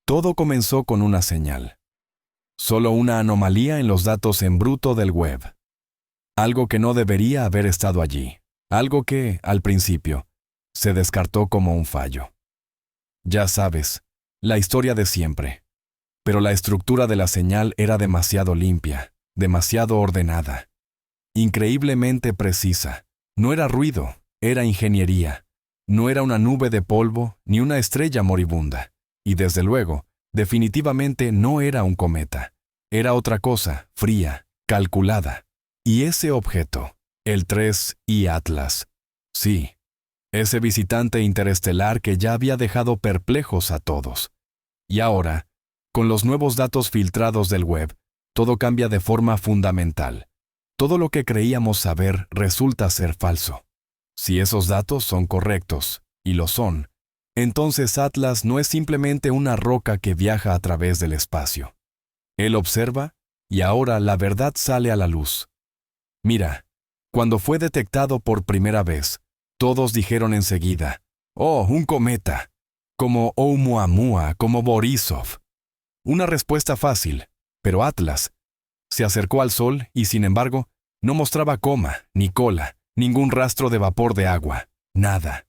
Todo comenzó con una señal. Solo una anomalía en los datos en bruto del web. Algo que no debería haber estado allí. Algo que, al principio, se descartó como un fallo. Ya sabes, la historia de siempre. Pero la estructura de la señal era demasiado limpia, demasiado ordenada. Increíblemente precisa. No era ruido, era ingeniería. No era una nube de polvo ni una estrella moribunda. Y desde luego, definitivamente no era un cometa. Era otra cosa, fría, calculada. Y ese objeto, el 3I Atlas. Sí, ese visitante interestelar que ya había dejado perplejos a todos. Y ahora, con los nuevos datos filtrados del web, todo cambia de forma fundamental. Todo lo que creíamos saber resulta ser falso. Si esos datos son correctos, y lo son, entonces Atlas no es simplemente una roca que viaja a través del espacio. Él observa, y ahora la verdad sale a la luz. Mira, cuando fue detectado por primera vez, todos dijeron enseguida, «Oh, un cometa», como Oumuamua, como Borisov. Una respuesta fácil, pero Atlas se acercó al Sol y, sin embargo, no mostraba coma, ni cola, ningún rastro de vapor de agua, nada.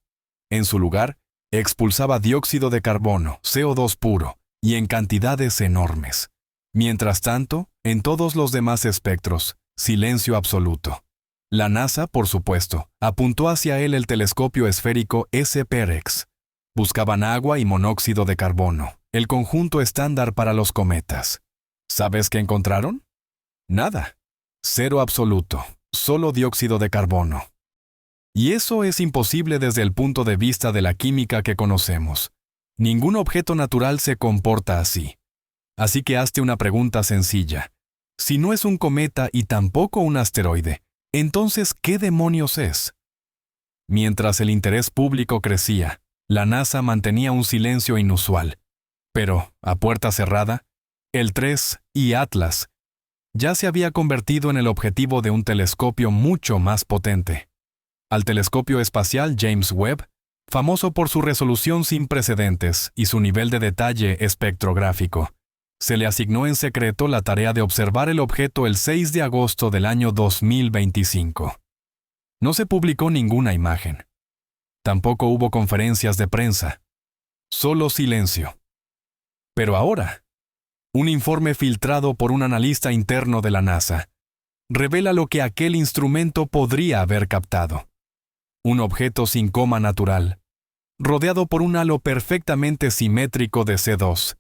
En su lugar, expulsaba dióxido de carbono, CO2 puro, y en cantidades enormes. Mientras tanto, en todos los demás espectros, silencio absoluto. La NASA, por supuesto, apuntó hacia él el telescopio esférico SPEREX. Buscaban agua y monóxido de carbono, el conjunto estándar para los cometas. ¿Sabes qué encontraron? Nada. Cero absoluto, solo dióxido de carbono. Y eso es imposible desde el punto de vista de la química que conocemos. Ningún objeto natural se comporta así. Así que hazte una pregunta sencilla. Si no es un cometa y tampoco un asteroide, entonces, ¿qué demonios es? Mientras el interés público crecía, la NASA mantenía un silencio inusual. Pero, a puerta cerrada, el 3I Atlas ya se había convertido en el objetivo de un telescopio mucho más potente. Al telescopio espacial James Webb, famoso por su resolución sin precedentes y su nivel de detalle espectrográfico, se le asignó en secreto la tarea de observar el objeto el 6 de agosto del año 2025. No se publicó ninguna imagen. Tampoco hubo conferencias de prensa. Solo silencio. Pero ahora, un informe filtrado por un analista interno de la NASA revela lo que aquel instrumento podría haber captado. Un objeto sin coma natural, rodeado por un halo perfectamente simétrico de C2,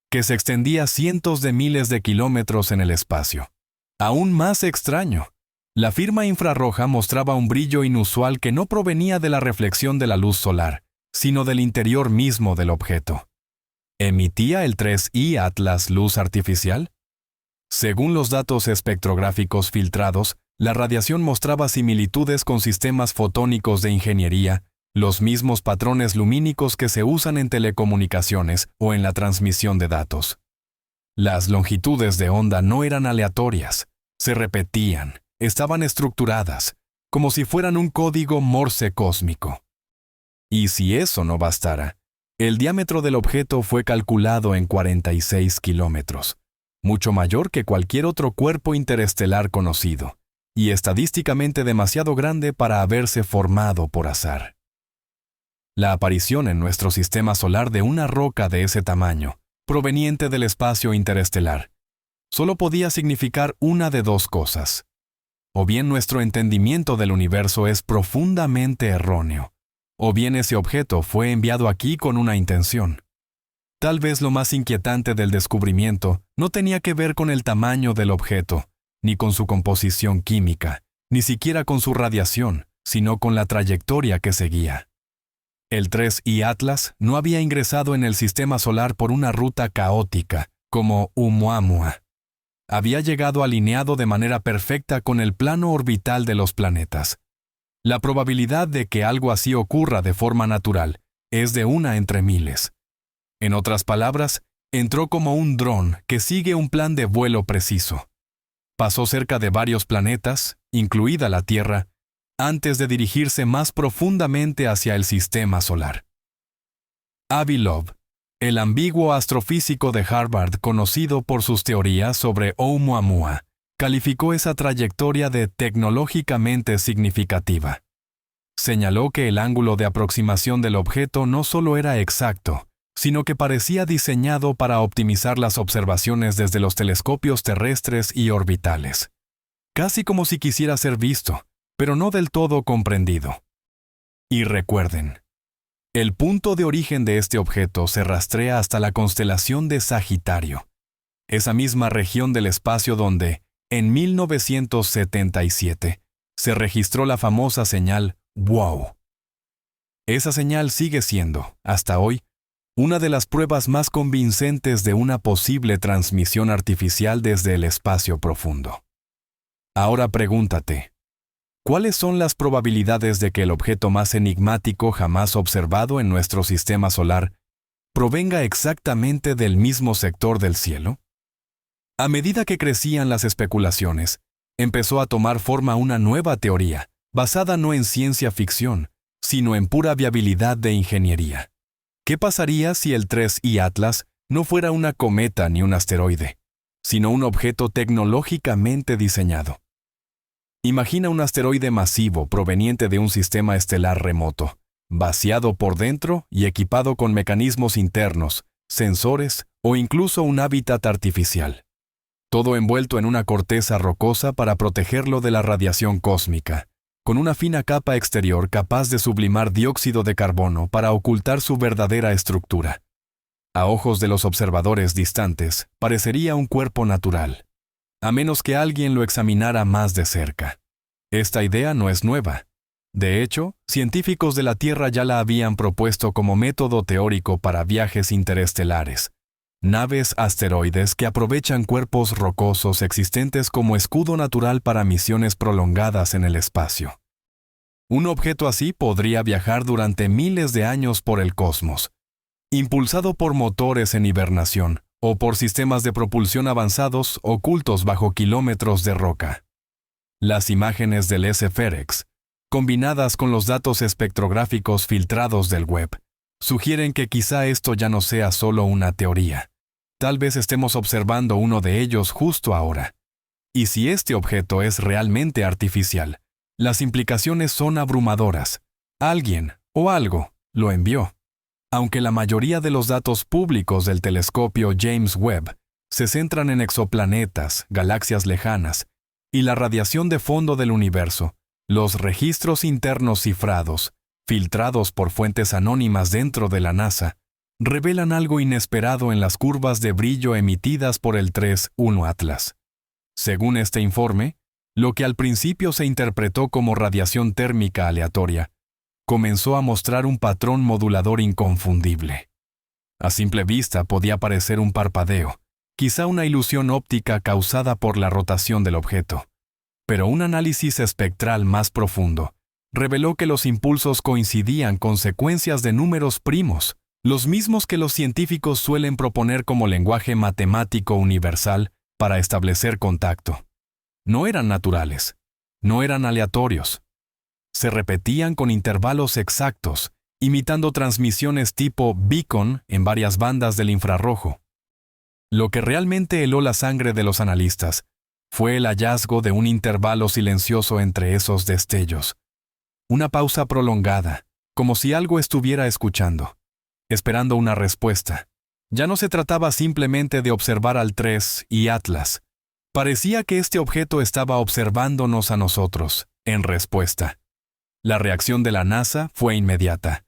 que se extendía cientos de miles de kilómetros en el espacio. Aún más extraño, la firma infrarroja mostraba un brillo inusual que no provenía de la reflexión de la luz solar, sino del interior mismo del objeto. ¿Emitía el 3I Atlas luz artificial? Según los datos espectrográficos filtrados, la radiación mostraba similitudes con sistemas fotónicos de ingeniería, los mismos patrones lumínicos que se usan en telecomunicaciones o en la transmisión de datos. Las longitudes de onda no eran aleatorias, se repetían, estaban estructuradas, como si fueran un código Morse cósmico. Y si eso no bastara, el diámetro del objeto fue calculado en 46 kilómetros, mucho mayor que cualquier otro cuerpo interestelar conocido, y estadísticamente demasiado grande para haberse formado por azar. La aparición en nuestro sistema solar de una roca de ese tamaño, proveniente del espacio interestelar, solo podía significar una de dos cosas. O bien nuestro entendimiento del universo es profundamente erróneo, o bien ese objeto fue enviado aquí con una intención. Tal vez lo más inquietante del descubrimiento no tenía que ver con el tamaño del objeto, ni con su composición química, ni siquiera con su radiación, sino con la trayectoria que seguía. El 3I Atlas no había ingresado en el sistema solar por una ruta caótica, como Oumuamua. Había llegado alineado de manera perfecta con el plano orbital de los planetas. La probabilidad de que algo así ocurra de forma natural es de 1 entre miles. En otras palabras, entró como un dron que sigue un plan de vuelo preciso. Pasó cerca de varios planetas, incluida la Tierra, antes de dirigirse más profundamente hacia el sistema solar. Avi Loeb, el ambiguo astrofísico de Harvard conocido por sus teorías sobre Oumuamua, calificó esa trayectoria de tecnológicamente significativa. Señaló que el ángulo de aproximación del objeto no solo era exacto, sino que parecía diseñado para optimizar las observaciones desde los telescopios terrestres y orbitales. Casi como si quisiera ser visto, pero no del todo comprendido. Y recuerden, el punto de origen de este objeto se rastrea hasta la constelación de Sagitario, esa misma región del espacio donde, en 1977, se registró la famosa señal WOW. Esa señal sigue siendo, hasta hoy, una de las pruebas más convincentes de una posible transmisión artificial desde el espacio profundo. Ahora pregúntate, ¿cuáles son las probabilidades de que el objeto más enigmático jamás observado en nuestro sistema solar provenga exactamente del mismo sector del cielo? A medida que crecían las especulaciones, empezó a tomar forma una nueva teoría, basada no en ciencia ficción, sino en pura viabilidad de ingeniería. ¿Qué pasaría si el 3I Atlas no fuera una cometa ni un asteroide, sino un objeto tecnológicamente diseñado? Imagina un asteroide masivo proveniente de un sistema estelar remoto, vaciado por dentro y equipado con mecanismos internos, sensores o incluso un hábitat artificial. Todo envuelto en una corteza rocosa para protegerlo de la radiación cósmica, con una fina capa exterior capaz de sublimar dióxido de carbono para ocultar su verdadera estructura. A ojos de los observadores distantes, parecería un cuerpo natural, a menos que alguien lo examinara más de cerca. Esta idea no es nueva. De hecho, científicos de la Tierra ya la habían propuesto como método teórico para viajes interestelares. Naves asteroides que aprovechan cuerpos rocosos existentes como escudo natural para misiones prolongadas en el espacio. Un objeto así podría viajar durante miles de años por el cosmos, impulsado por motores en hibernación o por sistemas de propulsión avanzados ocultos bajo kilómetros de roca. Las imágenes del SFEREX, combinadas con los datos espectrográficos filtrados del web, sugieren que quizá esto ya no sea solo una teoría. Tal vez estemos observando uno de ellos justo ahora. Y si este objeto es realmente artificial, las implicaciones son abrumadoras. Alguien o algo lo envió. Aunque la mayoría de los datos públicos del telescopio James Webb se centran en exoplanetas, galaxias lejanas y la radiación de fondo del universo, los registros internos cifrados, filtrados por fuentes anónimas dentro de la NASA, revelan algo inesperado en las curvas de brillo emitidas por el 3I Atlas. Según este informe, lo que al principio se interpretó como radiación térmica aleatoria, comenzó a mostrar un patrón modulador inconfundible. A simple vista podía parecer un parpadeo, quizá una ilusión óptica causada por la rotación del objeto. Pero un análisis espectral más profundo reveló que los impulsos coincidían con secuencias de números primos, los mismos que los científicos suelen proponer como lenguaje matemático universal para establecer contacto. No eran naturales, no eran aleatorios. Se repetían con intervalos exactos, imitando transmisiones tipo beacon en varias bandas del infrarrojo. Lo que realmente heló la sangre de los analistas fue el hallazgo de un intervalo silencioso entre esos destellos. Una pausa prolongada, como si algo estuviera escuchando, esperando una respuesta. Ya no se trataba simplemente de observar al 3I Atlas. Parecía que este objeto estaba observándonos a nosotros, en respuesta. La reacción de la NASA fue inmediata.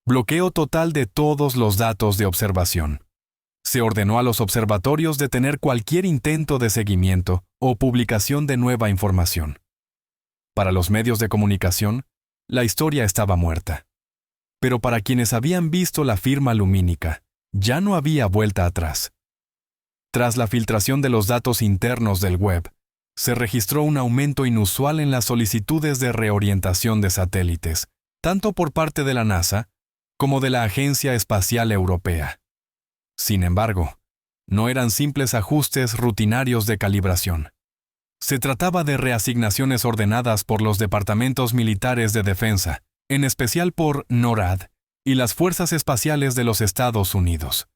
Bloqueo total de todos los datos de observación. Se ordenó a los observatorios detener cualquier intento de seguimiento o publicación de nueva información. Para los medios de comunicación, la historia estaba muerta. Pero para quienes habían visto la firma lumínica, ya no había vuelta atrás. Tras la filtración de los datos internos del web, se registró un aumento inusual en las solicitudes de reorientación de satélites, tanto por parte de la NASA como de la Agencia Espacial Europea. Sin embargo, no eran simples ajustes rutinarios de calibración. Se trataba de reasignaciones ordenadas por los departamentos militares de defensa, en especial por NORAD y las Fuerzas Espaciales de los Estados Unidos.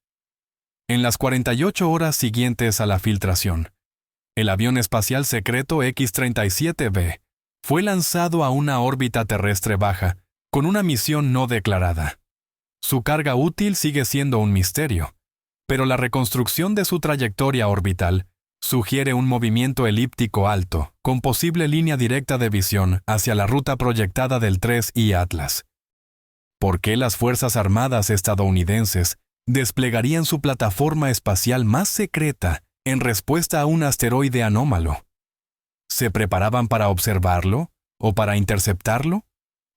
En las 48 horas siguientes a la filtración, el avión espacial secreto X-37B fue lanzado a una órbita terrestre baja con una misión no declarada. Su carga útil sigue siendo un misterio, pero la reconstrucción de su trayectoria orbital sugiere un movimiento elíptico alto, con posible línea directa de visión hacia la ruta proyectada del 3I Atlas. ¿Por qué las Fuerzas Armadas estadounidenses desplegarían su plataforma espacial más secreta en respuesta a un asteroide anómalo? ¿Se preparaban para observarlo o para interceptarlo?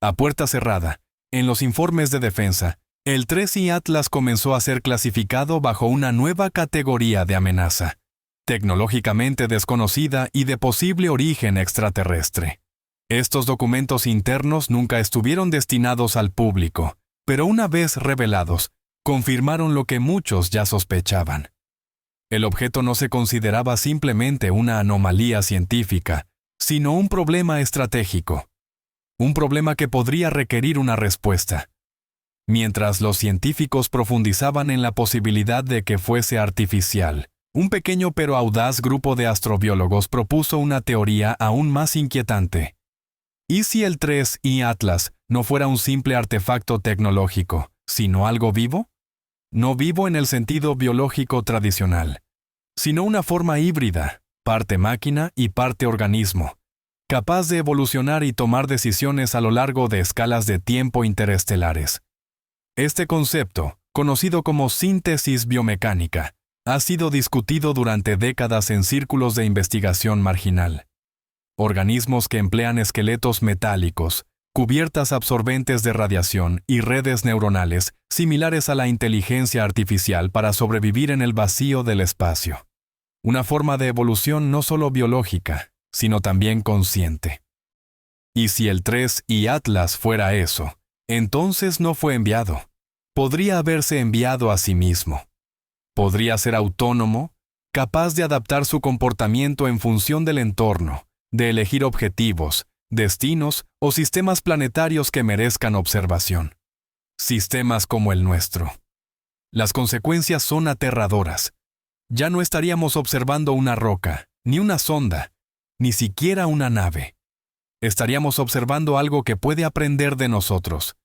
A puerta cerrada, en los informes de defensa, el 3I Atlas comenzó a ser clasificado bajo una nueva categoría de amenaza, tecnológicamente desconocida y de posible origen extraterrestre. Estos documentos internos nunca estuvieron destinados al público, pero una vez revelados, confirmaron lo que muchos ya sospechaban. El objeto no se consideraba simplemente una anomalía científica, sino un problema estratégico. Un problema que podría requerir una respuesta. Mientras los científicos profundizaban en la posibilidad de que fuese artificial, un pequeño pero audaz grupo de astrobiólogos propuso una teoría aún más inquietante. ¿Y si el 3I Atlas no fuera un simple artefacto tecnológico, sino algo vivo? No vivo en el sentido biológico tradicional, sino una forma híbrida, parte máquina y parte organismo, capaz de evolucionar y tomar decisiones a lo largo de escalas de tiempo interestelares. Este concepto, conocido como síntesis biomecánica, ha sido discutido durante décadas en círculos de investigación marginal. Organismos que emplean esqueletos metálicos, cubiertas absorbentes de radiación y redes neuronales similares a la inteligencia artificial para sobrevivir en el vacío del espacio. Una forma de evolución no solo biológica, sino también consciente. Y si el 3I Atlas fuera eso, entonces no fue enviado. Podría haberse enviado a sí mismo. Podría ser autónomo, capaz de adaptar su comportamiento en función del entorno, de elegir objetivos, destinos o sistemas planetarios que merezcan observación. Sistemas como el nuestro. Las consecuencias son aterradoras. Ya no estaríamos observando una roca, ni una sonda, ni siquiera una nave. Estaríamos observando algo que puede aprender de nosotros,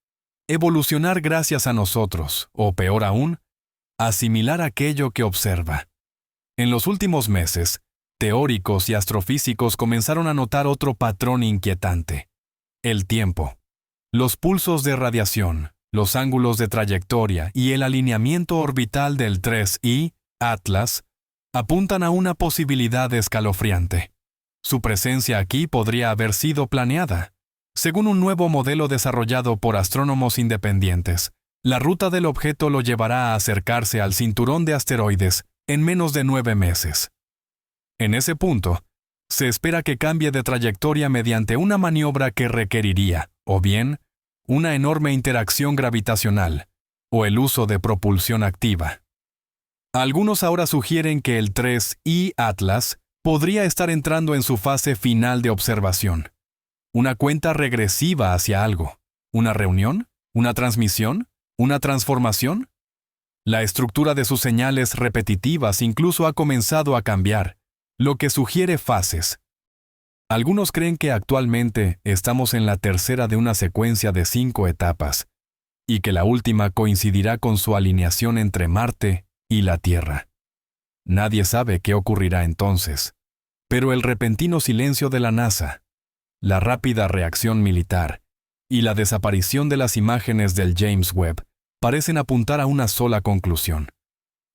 evolucionar gracias a nosotros, o peor aún, asimilar aquello que observa. En los últimos meses, teóricos y astrofísicos comenzaron a notar otro patrón inquietante. El tiempo. Los pulsos de radiación, los ángulos de trayectoria y el alineamiento orbital del 3I Atlas apuntan a una posibilidad escalofriante. Su presencia aquí podría haber sido planeada. Según un nuevo modelo desarrollado por astrónomos independientes, la ruta del objeto lo llevará a acercarse al cinturón de asteroides en menos de 9 meses. En ese punto, se espera que cambie de trayectoria mediante una maniobra que requeriría, o bien, una enorme interacción gravitacional, o el uso de propulsión activa. Algunos ahora sugieren que el 3I Atlas podría estar entrando en su fase final de observación. Una cuenta regresiva hacia algo. ¿Una reunión? ¿Una transmisión? ¿Una transformación? La estructura de sus señales repetitivas incluso ha comenzado a cambiar, lo que sugiere fases. Algunos creen que actualmente estamos en la tercera de una secuencia de 5 etapas, y que la última coincidirá con su alineación entre Marte y la Tierra. Nadie sabe qué ocurrirá entonces, pero el repentino silencio de la NASA, la rápida reacción militar y la desaparición de las imágenes del James Webb parecen apuntar a una sola conclusión.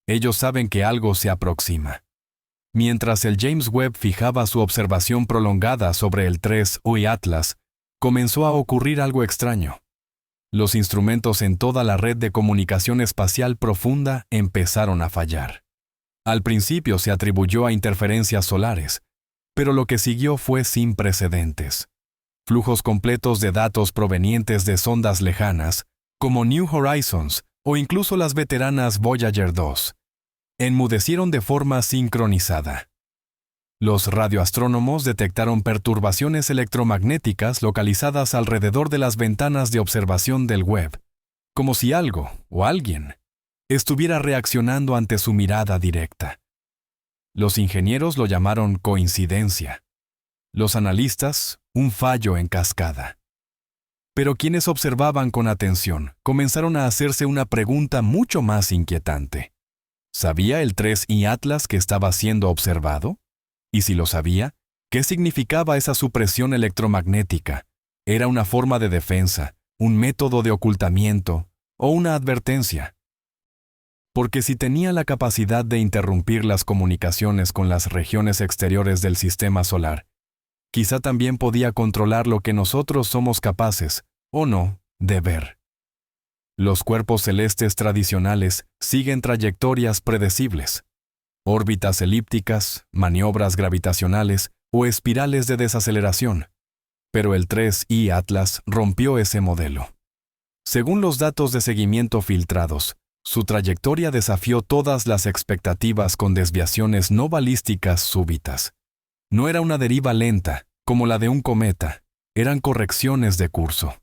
Ellos saben que algo se aproxima. Mientras el James Webb fijaba su observación prolongada sobre el 3I Atlas, comenzó a ocurrir algo extraño. Los instrumentos en toda la red de comunicación espacial profunda empezaron a fallar. Al principio se atribuyó a interferencias solares, pero lo que siguió fue sin precedentes. Flujos completos de datos provenientes de sondas lejanas, como New Horizons o incluso las veteranas Voyager 2, enmudecieron de forma sincronizada. Los radioastrónomos detectaron perturbaciones electromagnéticas localizadas alrededor de las ventanas de observación del Webb, como si algo o alguien estuviera reaccionando ante su mirada directa. Los ingenieros lo llamaron coincidencia. Los analistas, un fallo en cascada. Pero quienes observaban con atención comenzaron a hacerse una pregunta mucho más inquietante. ¿Sabía el 3I Atlas que estaba siendo observado? Y si lo sabía, ¿qué significaba esa supresión electromagnética? ¿Era una forma de defensa, un método de ocultamiento o una advertencia? Porque si tenía la capacidad de interrumpir las comunicaciones con las regiones exteriores del sistema solar, quizá también podía controlar lo que nosotros somos capaces, o no, de ver. Los cuerpos celestes tradicionales siguen trayectorias predecibles, órbitas elípticas, maniobras gravitacionales o espirales de desaceleración. Pero el 3I Atlas rompió ese modelo. Según los datos de seguimiento filtrados, su trayectoria desafió todas las expectativas con desviaciones no balísticas súbitas. No era una deriva lenta, como la de un cometa, eran correcciones de curso.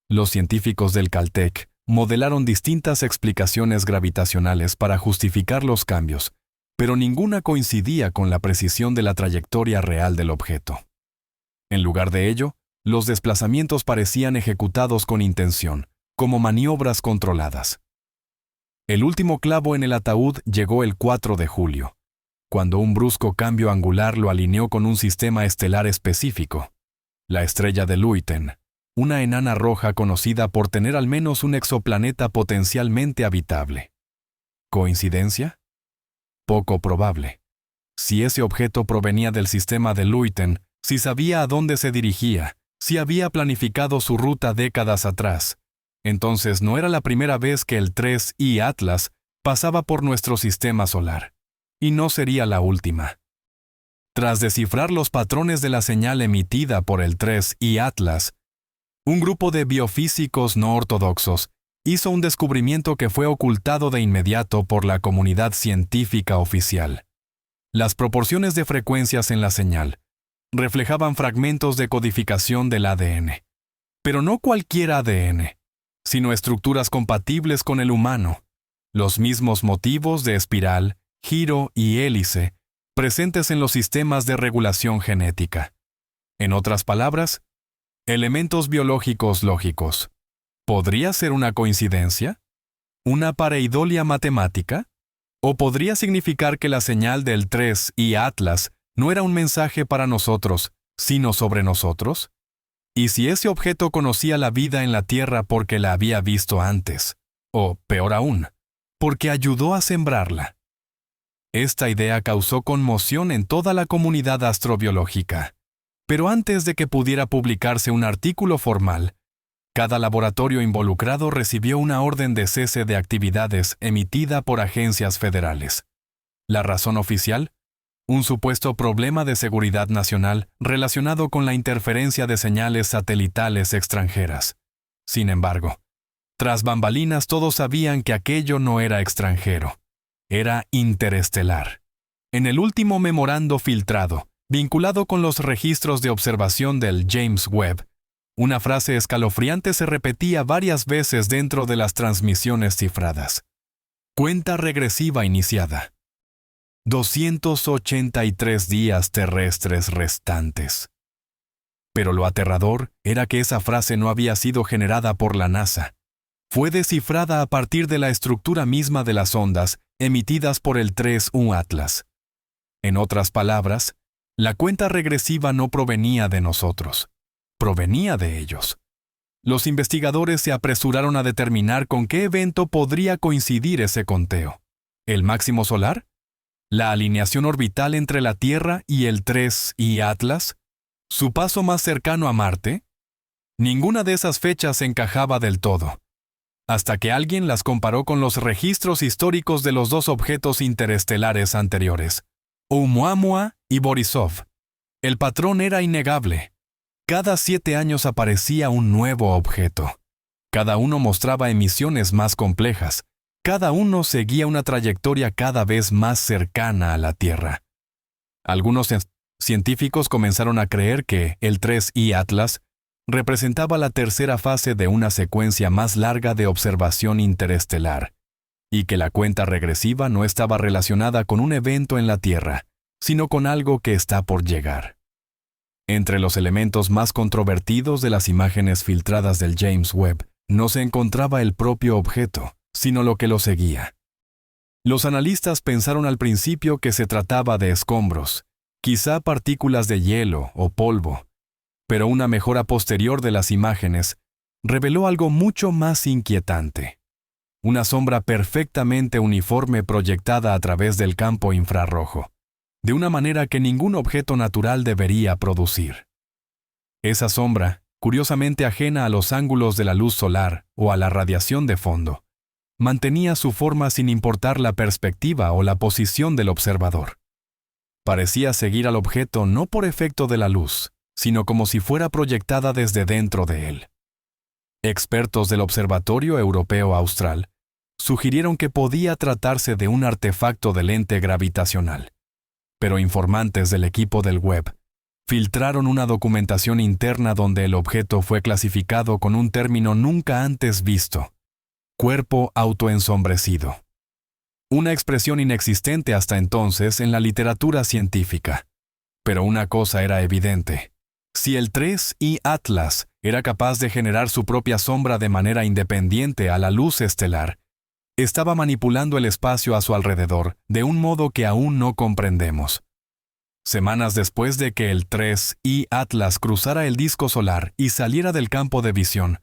Los científicos del Caltech modelaron distintas explicaciones gravitacionales para justificar los cambios, pero ninguna coincidía con la precisión de la trayectoria real del objeto. En lugar de ello, los desplazamientos parecían ejecutados con intención, como maniobras controladas. El último clavo en el ataúd llegó el 4 de julio, cuando un brusco cambio angular lo alineó con un sistema estelar específico, la estrella de Luiten, una enana roja conocida por tener al menos un exoplaneta potencialmente habitable. ¿Coincidencia? Poco probable. Si ese objeto provenía del sistema de Luiten, si sabía a dónde se dirigía, si había planificado su ruta décadas atrás, entonces no era la primera vez que el 3I Atlas pasaba por nuestro sistema solar, y no sería la última. Tras descifrar los patrones de la señal emitida por el 3I Atlas, un grupo de biofísicos no ortodoxos hizo un descubrimiento que fue ocultado de inmediato por la comunidad científica oficial. Las proporciones de frecuencias en la señal reflejaban fragmentos de codificación del ADN. Pero no cualquier ADN, sino estructuras compatibles con el humano, los mismos motivos de espiral, giro y hélice presentes en los sistemas de regulación genética. En otras palabras, elementos biológicos lógicos. ¿Podría ser una coincidencia? ¿Una pareidolia matemática? ¿O podría significar que la señal del 3I Atlas no era un mensaje para nosotros, sino sobre nosotros? ¿Y si ese objeto conocía la vida en la Tierra porque la había visto antes? O, peor aún, porque ayudó a sembrarla. Esta idea causó conmoción en toda la comunidad astrobiológica. Pero antes de que pudiera publicarse un artículo formal, cada laboratorio involucrado recibió una orden de cese de actividades emitida por agencias federales. ¿La razón oficial? Un supuesto problema de seguridad nacional relacionado con la interferencia de señales satelitales extranjeras. Sin embargo, tras bambalinas todos sabían que aquello no era extranjero, era interestelar. En el último memorando filtrado, vinculado con los registros de observación del James Webb, una frase escalofriante se repetía varias veces dentro de las transmisiones cifradas. Cuenta regresiva iniciada. 283 días terrestres restantes. Pero lo aterrador era que esa frase no había sido generada por la NASA. Fue descifrada a partir de la estructura misma de las ondas emitidas por el 3I Atlas. En otras palabras, la cuenta regresiva no provenía de nosotros, provenía de ellos. Los investigadores se apresuraron a determinar con qué evento podría coincidir ese conteo. ¿El máximo solar? ¿La alineación orbital entre la Tierra y el 3I Atlas? ¿Su paso más cercano a Marte? Ninguna de esas fechas encajaba del todo, hasta que alguien las comparó con los registros históricos de los dos objetos interestelares anteriores, Oumuamua y Borisov. El patrón era innegable. Cada 7 años aparecía un nuevo objeto. Cada uno mostraba emisiones más complejas. Cada uno seguía una trayectoria cada vez más cercana a la Tierra. Algunos científicos comenzaron a creer que el 3I Atlas representaba la tercera fase de una secuencia más larga de observación interestelar, y que la cuenta regresiva no estaba relacionada con un evento en la Tierra, sino con algo que está por llegar. Entre los elementos más controvertidos de las imágenes filtradas del James Webb no se encontraba el propio objeto, sino lo que lo seguía. Los analistas pensaron al principio que se trataba de escombros, quizá partículas de hielo o polvo, pero una mejora posterior de las imágenes reveló algo mucho más inquietante. Una sombra perfectamente uniforme proyectada a través del campo infrarrojo, de una manera que ningún objeto natural debería producir. Esa sombra, curiosamente ajena a los ángulos de la luz solar o a la radiación de fondo, mantenía su forma sin importar la perspectiva o la posición del observador. Parecía seguir al objeto no por efecto de la luz, sino como si fuera proyectada desde dentro de él. Expertos del Observatorio Europeo Austral sugirieron que podía tratarse de un artefacto de lente gravitacional, pero informantes del equipo del Webb filtraron una documentación interna donde el objeto fue clasificado con un término nunca antes visto: cuerpo autoensombrecido. Una expresión inexistente hasta entonces en la literatura científica. Pero una cosa era evidente: si el 3I Atlas era capaz de generar su propia sombra de manera independiente a la luz estelar, estaba manipulando el espacio a su alrededor de un modo que aún no comprendemos. Semanas después de que el 3I Atlas cruzara el disco solar y saliera del campo de visión,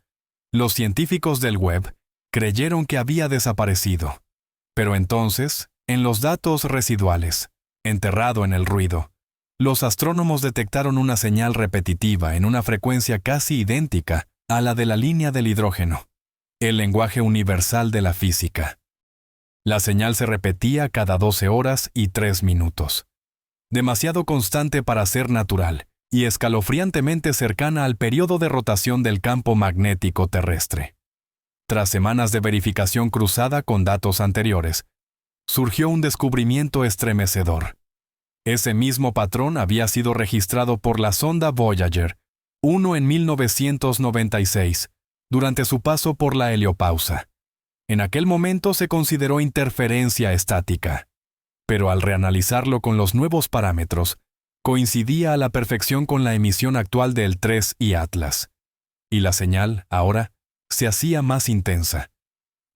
los científicos del Webb creyeron que había desaparecido. Pero entonces, en los datos residuales, enterrado en el ruido, los astrónomos detectaron una señal repetitiva en una frecuencia casi idéntica a la de la línea del hidrógeno, el lenguaje universal de la física. La señal se repetía cada 12 horas y 3 minutos. Demasiado constante para ser natural y escalofriantemente cercana al periodo de rotación del campo magnético terrestre. Tras semanas de verificación cruzada con datos anteriores, surgió un descubrimiento estremecedor. Ese mismo patrón había sido registrado por la sonda Voyager 1 en 1996, durante su paso por la heliopausa. En aquel momento se consideró interferencia estática, pero al reanalizarlo con los nuevos parámetros, coincidía a la perfección con la emisión actual del 3I Atlas. Y la señal, ahora, se hacía más intensa,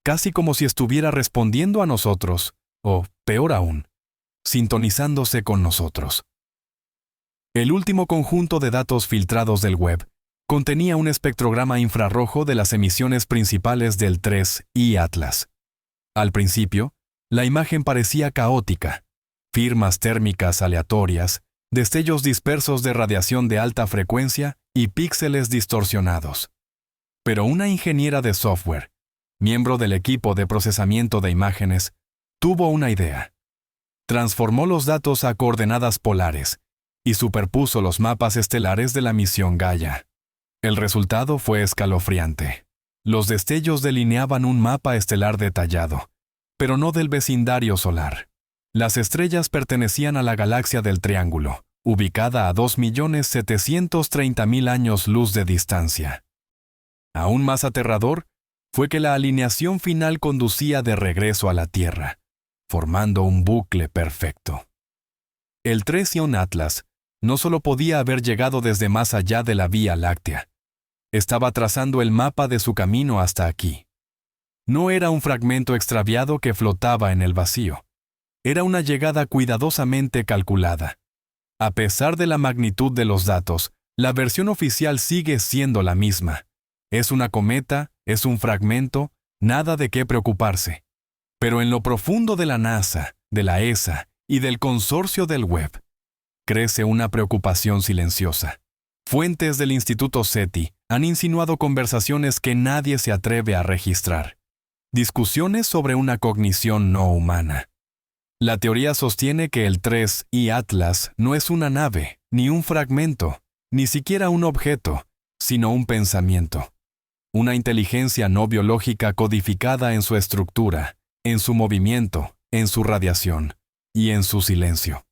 casi como si estuviera respondiendo a nosotros, o, peor aún, sintonizándose con nosotros. El último conjunto de datos filtrados del Webb contenía un espectrograma infrarrojo de las emisiones principales del 3I Atlas. Al principio, la imagen parecía caótica: firmas térmicas aleatorias, destellos dispersos de radiación de alta frecuencia y píxeles distorsionados. Pero una ingeniera de software, miembro del equipo de procesamiento de imágenes, tuvo una idea. Transformó los datos a coordenadas polares y superpuso los mapas estelares de la misión Gaia. El resultado fue escalofriante. Los destellos delineaban un mapa estelar detallado, pero no del vecindario solar. Las estrellas pertenecían a la galaxia del Triángulo, ubicada a 2.730.000 años luz de distancia. Aún más aterrador fue que la alineación final conducía de regreso a la Tierra, formando un bucle perfecto. El 3I Atlas no solo podía haber llegado desde más allá de la Vía Láctea, estaba trazando el mapa de su camino hasta aquí. No era un fragmento extraviado que flotaba en el vacío. Era una llegada cuidadosamente calculada. A pesar de la magnitud de los datos, la versión oficial sigue siendo la misma. Es una cometa, es un fragmento, nada de qué preocuparse. Pero en lo profundo de la NASA, de la ESA y del consorcio del Webb, crece una preocupación silenciosa. Fuentes del Instituto SETI han insinuado conversaciones que nadie se atreve a registrar. Discusiones sobre una cognición no humana. La teoría sostiene que el 3I Atlas no es una nave, ni un fragmento, ni siquiera un objeto, sino un pensamiento. Una inteligencia no biológica codificada en su estructura, en su movimiento, en su radiación y en su silencio.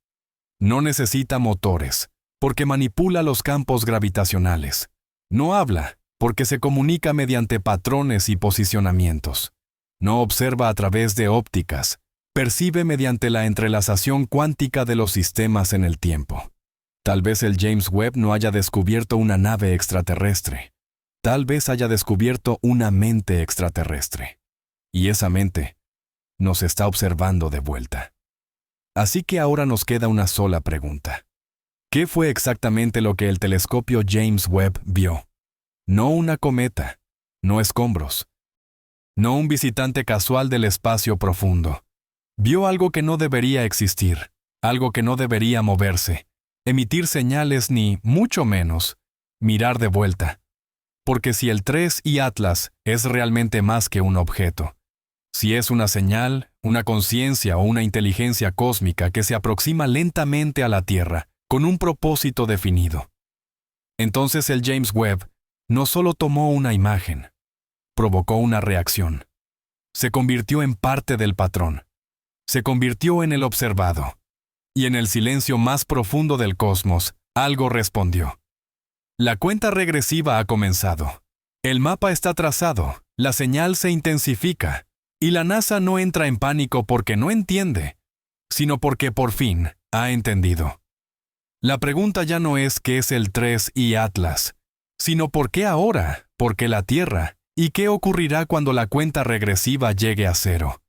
No necesita motores, porque manipula los campos gravitacionales. No habla, porque se comunica mediante patrones y posicionamientos. No observa a través de ópticas, percibe mediante la entrelazación cuántica de los sistemas en el tiempo. Tal vez el James Webb no haya descubierto una nave extraterrestre. Tal vez haya descubierto una mente extraterrestre. Y esa mente nos está observando de vuelta. Así que ahora nos queda una sola pregunta. ¿Qué fue exactamente lo que el telescopio James Webb vio? No una cometa, no escombros, no un visitante casual del espacio profundo. Vio algo que no debería existir, algo que no debería moverse, emitir señales ni, mucho menos, mirar de vuelta. Porque si el 3 y Atlas es realmente más que un objeto, si es una señal, una conciencia o una inteligencia cósmica que se aproxima lentamente a la Tierra, con un propósito definido, entonces el James Webb no solo tomó una imagen, provocó una reacción. Se convirtió en parte del patrón. Se convirtió en el observado. Y en el silencio más profundo del cosmos, algo respondió. La cuenta regresiva ha comenzado. El mapa está trazado, la señal se intensifica, y la NASA no entra en pánico porque no entiende, sino porque por fin ha entendido. La pregunta ya no es qué es el 3 y Atlas, sino por qué ahora, por qué la Tierra, y qué ocurrirá cuando la cuenta regresiva llegue a cero.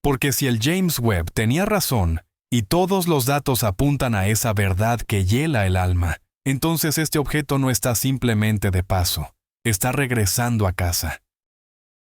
Porque si el James Webb tenía razón, y todos los datos apuntan a esa verdad que hiela el alma, entonces este objeto no está simplemente de paso, está regresando a casa.